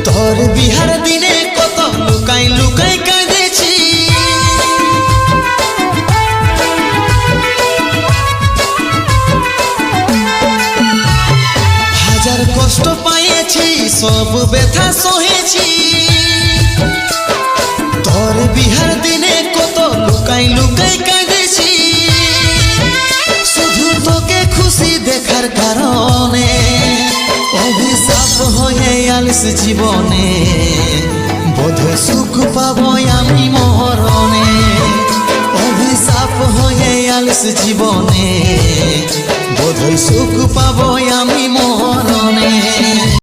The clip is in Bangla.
তোর বিহার দিনে কত লুকাই লুকাই কাঁদেছি, হাজার কষ্ট পাইছি সব ব্যথা সহেছি। তোর বিহার দিনে কত লুকাই লুকাই কাঁদেছি, শুধু তোকে খুশি দেখার কারণে অভিশাপ হয়ে আলিস জীবনে, বোধহয় সুখ পাবো আমি মরণে। অভিশাপ হয়ে আলিস জীবনে, বোধহয় সুখ পাবো আমি